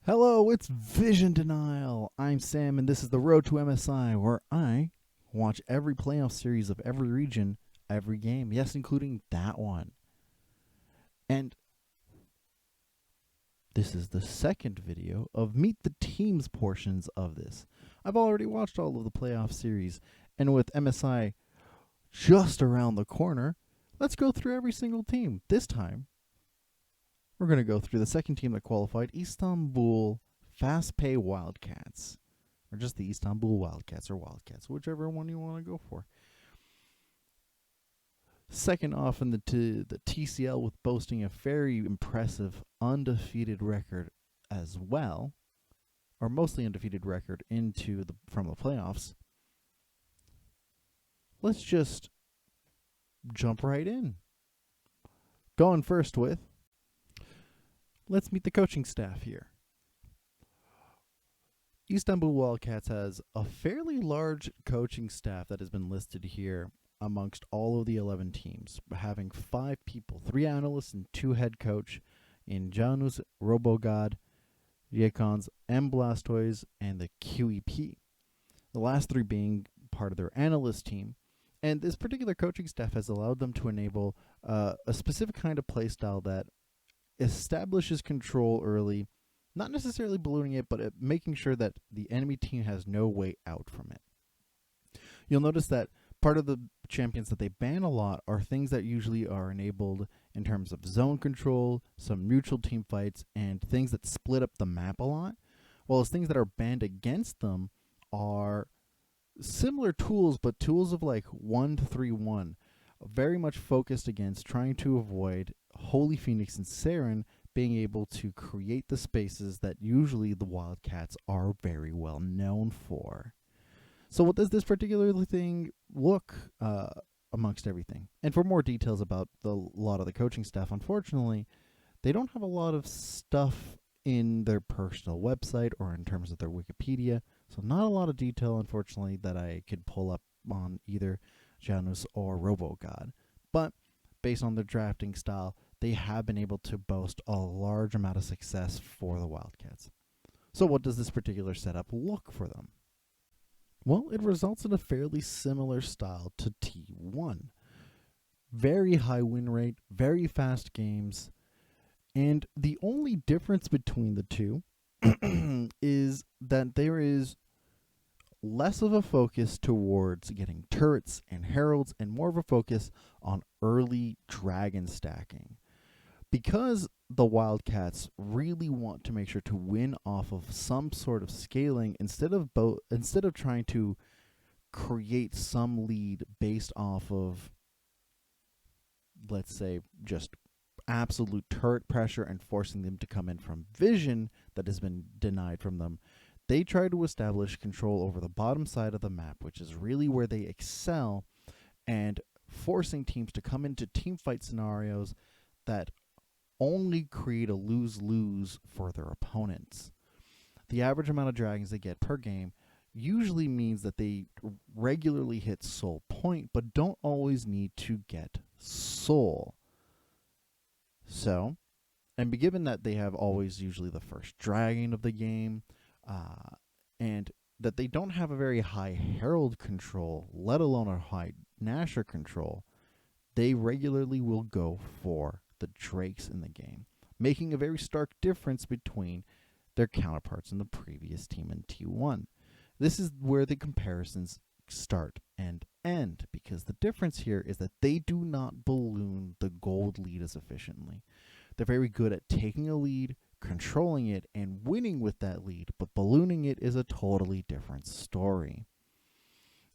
Hello, it's Vision Denial. I'm Sam, and this is the Road to MSI, where I watch every playoff series of every region, every game. Yes, including that one. And this is the second video of Meet the Teams portions of this. I've already watched all of the playoff series, and with MSI just around the corner, let's go through every single team. This time, we're going to go through the second team that qualified, Istanbul Wildcats. Or just the Istanbul Wildcats or Wildcats, whichever one you want to go for. Second off in the TCL with boasting a very impressive undefeated record as well, or mostly undefeated record from the playoffs. Let's just jump right in. Going first with, let's meet the coaching staff here. Istanbul Wildcats has a fairly large coaching staff that has been listed here amongst all of the 11 teams, having 5 people, 3 analysts and 2 head coach in Janus, Robogod, Yekons, M Blastoise, and the QEP. The last 3 being part of their analyst team. And this particular coaching staff has allowed them to enable a specific kind of playstyle that establishes control early, not necessarily ballooning it, but making sure that the enemy team has no way out from it. You'll notice that part of the champions that they ban a lot are things that usually are enabled in terms of zone control, some neutral team fights, and things that split up the map a lot, while things that are banned against them are similar tools, but tools of like 1-3-1, very much focused against trying to avoid HolyPheonix and Serin being able to create the spaces that usually the Wildcats are very well known for. So what does this particular thing look amongst everything? And for more details about a lot of the coaching staff, unfortunately, they don't have a lot of stuff in their personal website or in terms of their Wikipedia. So not a lot of detail, unfortunately, that I could pull up on either Janus or Robogod. But based on their drafting style, they have been able to boast a large amount of success for the Wildcats. So what does this particular setup look for them? Well, it results in a fairly similar style to T1. Very high win rate, very fast games, and the only difference between the two is that there is less of a focus towards getting turrets and heralds and more of a focus on early dragon stacking. Because the Wildcats really want to make sure to win off of some sort of scaling instead of trying to create some lead based off of, let's say, just absolute turret pressure and forcing them to come in from vision that has been denied from them, they try to establish control over the bottom side of the map, which is really where they excel, and forcing teams to come into team fight scenarios that only create a lose-lose for their opponents. The average amount of dragons they get per game usually means that they regularly hit soul point, but don't always need to get soul. So, and given that they have always usually the first dragon of the game, and that they don't have a very high herald control, let alone a high Nasher control, they regularly will go for the drakes in the game, making a very stark difference between their counterparts in the previous team in T1. This is where the comparisons start and end, because the difference here is that they do not balloon the gold lead as efficiently. They're very good at taking a lead, controlling it, and winning with that lead, but ballooning it is a totally different story.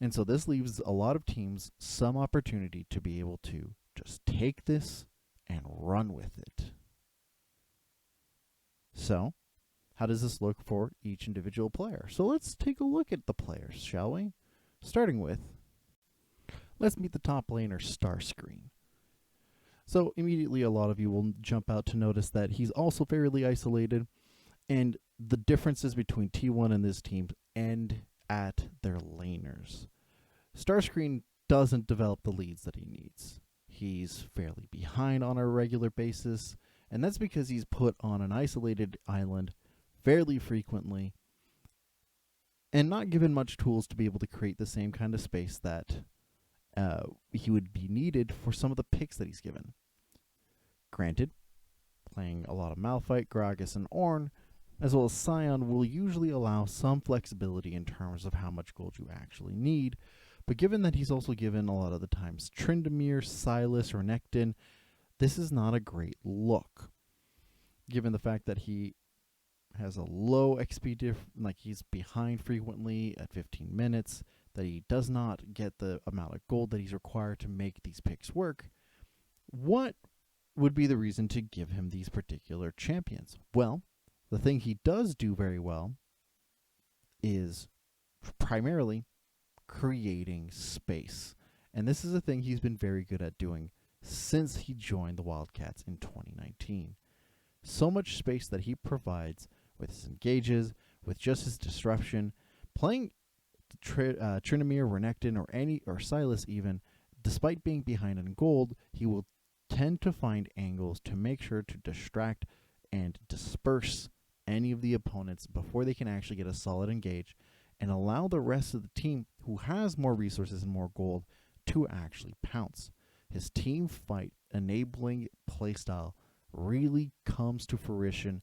And so this leaves a lot of teams some opportunity to be able to just take this and run with it. So, how does this look for each individual player? So let's take a look at the players, shall we? Starting with, let's meet the top laner, StarScreen. So immediately a lot of you will jump out to notice that he's also fairly isolated, and the differences between T1 and this team end at their laners. StarScreen doesn't develop the leads that he needs. He's fairly behind on a regular basis, and that's because he's put on an isolated island fairly frequently and not given much tools to be able to create the same kind of space that he would be needed for some of the picks that he's given. Granted, playing a lot of Malphite, Gragas, and Ornn, as well as Scion, will usually allow some flexibility in terms of how much gold you actually need, but given that he's also given a lot of the times Tryndamere, Sylas, or Nectin, this is not a great look. Given the fact that he has a low XP like he's behind frequently at 15 minutes, that he does not get the amount of gold that he's required to make these picks work, what would be the reason to give him these particular champions? Well, the thing he does do very well is primarily creating space. And this is a thing he's been very good at doing since he joined the Wildcats in 2019. So much space that he provides with his engages, with just his disruption, playing Tryndamere, Renekton, or Sylas even, despite being behind in gold, he will tend to find angles to make sure to distract and disperse any of the opponents before they can actually get a solid engage, and allow the rest of the team who has more resources and more gold to actually pounce. His team fight enabling playstyle really comes to fruition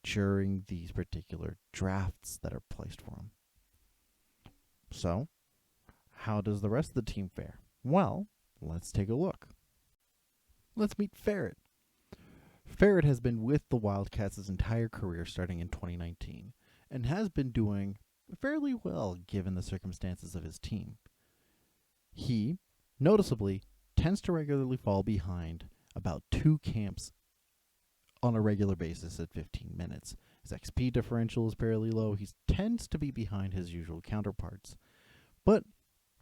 during these particular drafts that are placed for him. So, how does the rest of the team fare? Well, let's take a look. Let's meet Ferret. Ferret has been with the Wildcats his entire career starting in 2019 and has been doing fairly well given the circumstances of his team. He, noticeably, tends to regularly fall behind about 2 camps on a regular basis at 15 minutes. His XP differential is fairly low. He tends to be behind his usual counterparts. But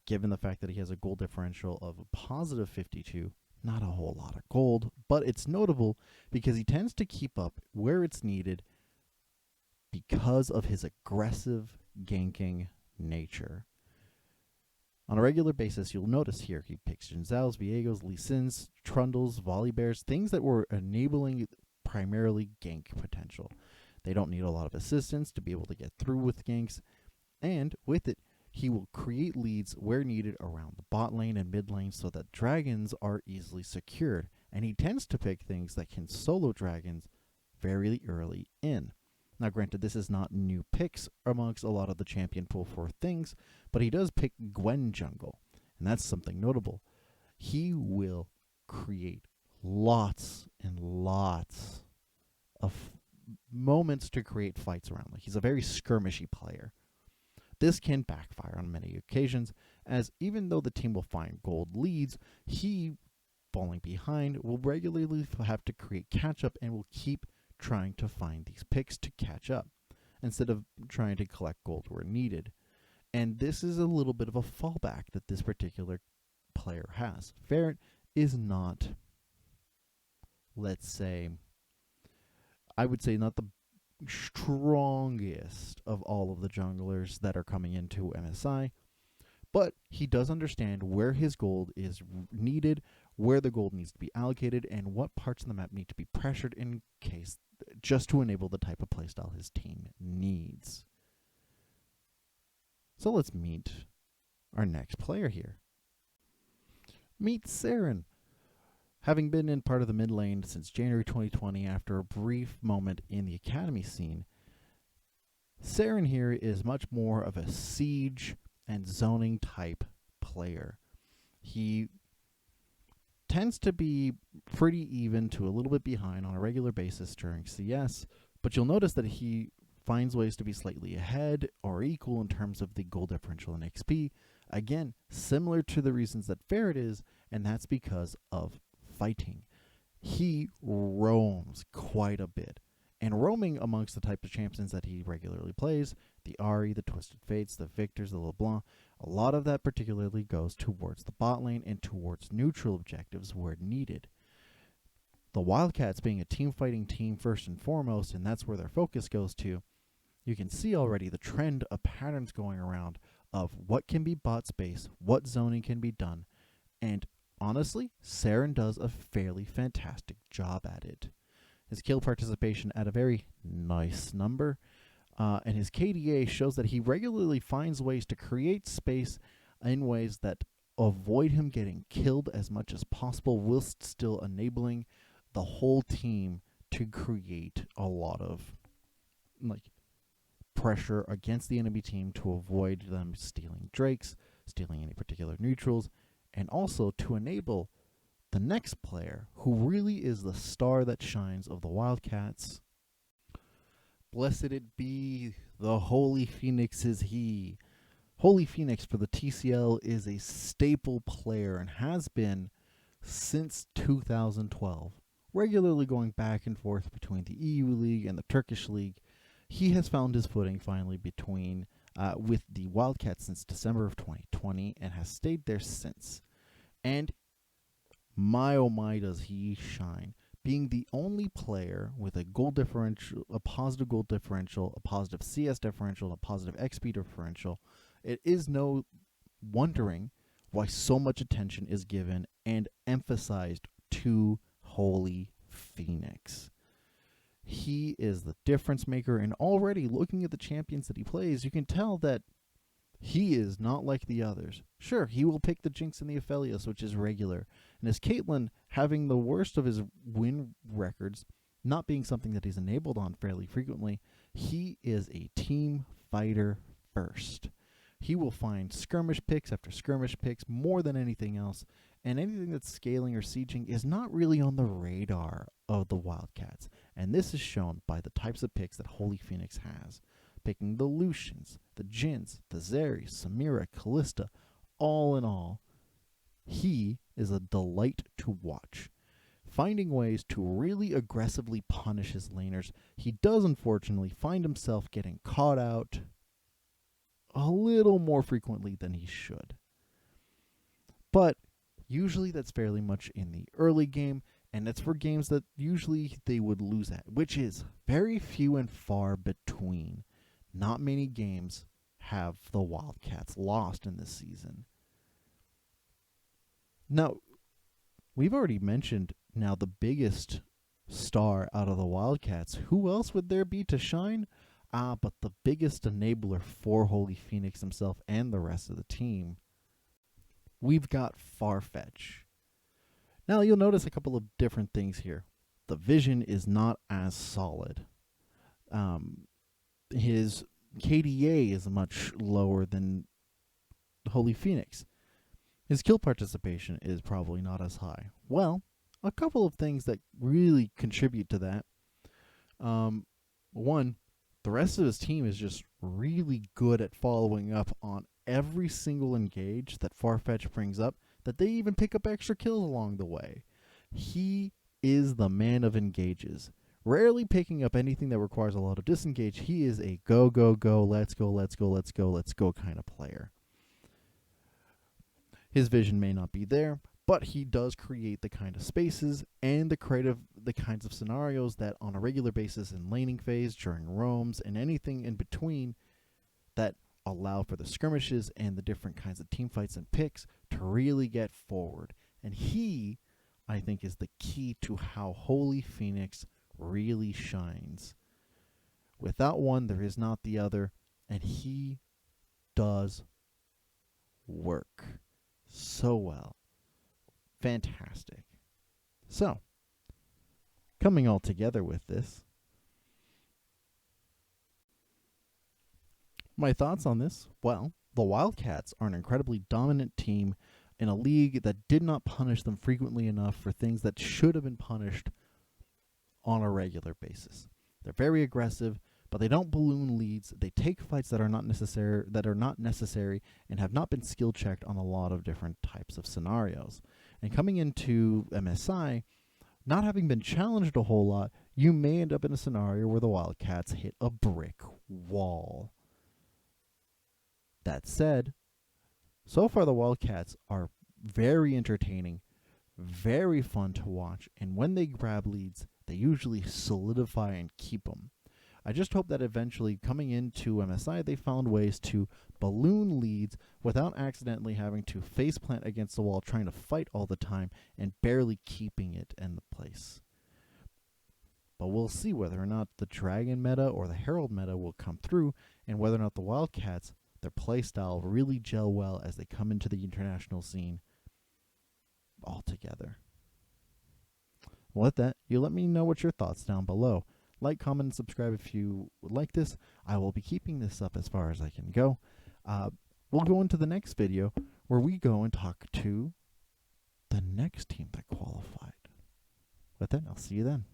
given the fact that he has a gold differential of a positive 52, not a whole lot of gold, but it's notable because he tends to keep up where it's needed because of his aggressive ganking nature. On a regular basis, you'll notice here he picks Jinzhaos, Viegos, Lee Sins, Trundles, Volibears, things that were enabling primarily gank potential. They don't need a lot of assistance to be able to get through with ganks, and with it, he will create leads where needed around the bot lane and mid lane so that dragons are easily secured, and he tends to pick things that can solo dragons very early in. Now granted, this is not new picks amongst a lot of the champion pool for things, but he does pick Gwen jungle, and that's something notable. He will create lots and lots of moments to create fights around. Like, he's a very skirmishy player. This can backfire on many occasions, as even though the team will find gold leads, he, falling behind, will regularly have to create catch-up and will keep trying to find these picks to catch up, instead of trying to collect gold where needed. And this is a little bit of a fallback that this particular player has. Ferret is not, let's say, I would say not the strongest of all of the junglers that are coming into MSI, but he does understand where his gold is needed, where the gold needs to be allocated, and what parts of the map need to be pressured in case, just to enable the type of playstyle his team needs. So let's meet our next player here. Meet Serin. Having been in part of the mid lane since January 2020 after a brief moment in the academy scene, Serin here is much more of a siege and zoning type player. He tends to be pretty even to a little bit behind on a regular basis during CS, but you'll notice that he finds ways to be slightly ahead or equal in terms of the gold differential and XP. Again, similar to the reasons that Ferret is, and that's because of fighting. He roams quite a bit, and roaming amongst the type of champions that he regularly plays, the Ahri, the Twisted Fates, the Victors, the LeBlanc, a lot of that particularly goes towards the bot lane and towards neutral objectives where needed. the Wildcats being a team fighting team first and foremost, and that's where their focus goes to, you can see already the trend of patterns going around of what can be bot space, what zoning can be done, and honestly, Serin does a fairly fantastic job at it. His kill participation at a very nice number, and his KDA shows that he regularly finds ways to create space in ways that avoid him getting killed as much as possible, whilst still enabling the whole team to create a lot of pressure against the enemy team to avoid them stealing drakes, stealing any particular neutrals, and also to enable the next player, who really is the star that shines of the Wildcats. Blessed it be, the HolyPheonix is he. HolyPheonix for the TCL is a staple player and has been since 2012, regularly going back and forth between the EU League and the Turkish League. He has found his footing finally with the Wildcats since December of 2020 and has stayed there since. And my oh my does he shine, being the only player with a goal differential, a positive goal differential, a positive CS differential, and a positive XP differential. It is no wondering why so much attention is given and emphasized to HolyPheonix. He is the difference maker, and already looking at the champions that he plays, you can tell that he is not like the others. Sure, he will pick the Jinx and the Aphelios, which is regular, and as Caitlyn having the worst of his win records, not being something that he's enabled on fairly frequently, he is a team fighter first. He will find skirmish picks after skirmish picks more than anything else, and anything that's scaling or sieging is not really on the radar of the Wildcats. And this is shown by the types of picks that HolyPheonix has. Picking the Lucians, the Jins, the Zeri, Samira, Callista, all in all, he is a delight to watch. Finding ways to really aggressively punish his laners, he does unfortunately find himself getting caught out a little more frequently than he should. But usually that's fairly much in the early game, and it's for games that usually they would lose at, which is very few and far between. Not many games have the Wildcats lost in this season. Now, we've already mentioned now the biggest star out of the Wildcats. Who else would there be to shine? But the biggest enabler for HolyPheonix himself and the rest of the team, we've got Farfetch. Now, you'll notice a couple of different things here. The vision is not as solid. His KDA is much lower than HolyPheonix. His kill participation is probably not as high. Well, a couple of things that really contribute to that. One, the rest of his team is just really good at following up on every single engage that Farfetch brings up, that they even pick up extra kills along the way. He is the man of engages. Rarely picking up anything that requires a lot of disengage. He is a go, go, go, let's go, let's go, let's go, let's go kind of player. His vision may not be there, but he does create the kind of spaces and the kinds of scenarios that on a regular basis in laning phase, during roams, and anything in between that allow for the skirmishes and the different kinds of team fights and picks to really get forward. And he, I think, is the key to how HolyPheonix really shines. Without one, there is not the other, and he does work so well. Fantastic. So, coming all together with this, my thoughts on this, well, the Wildcats are an incredibly dominant team in a league that did not punish them frequently enough for things that should have been punished on a regular basis. They're very aggressive, but they don't balloon leads. They take fights that are not necessary and have not been skill checked on a lot of different types of scenarios. And coming into MSI, not having been challenged a whole lot, you may end up in a scenario where the Wildcats hit a brick wall. That said, so far the Wildcats are very entertaining, very fun to watch, and when they grab leads, they usually solidify and keep them. I just hope that eventually, coming into MSI, they found ways to balloon leads without accidentally having to faceplant against the wall, trying to fight all the time, and barely keeping it in the place. But we'll see whether or not the Dragon meta or the Herald meta will come through, and whether or not the Wildcats, their playstyle, really gel well as they come into the international scene altogether. Well, with that, you let me know what your thoughts down below. Like, comment, and subscribe if you would like this. I will be keeping this up as far as I can go. We'll go into the next video where we go and talk to the next team that qualified. With that, I'll see you then.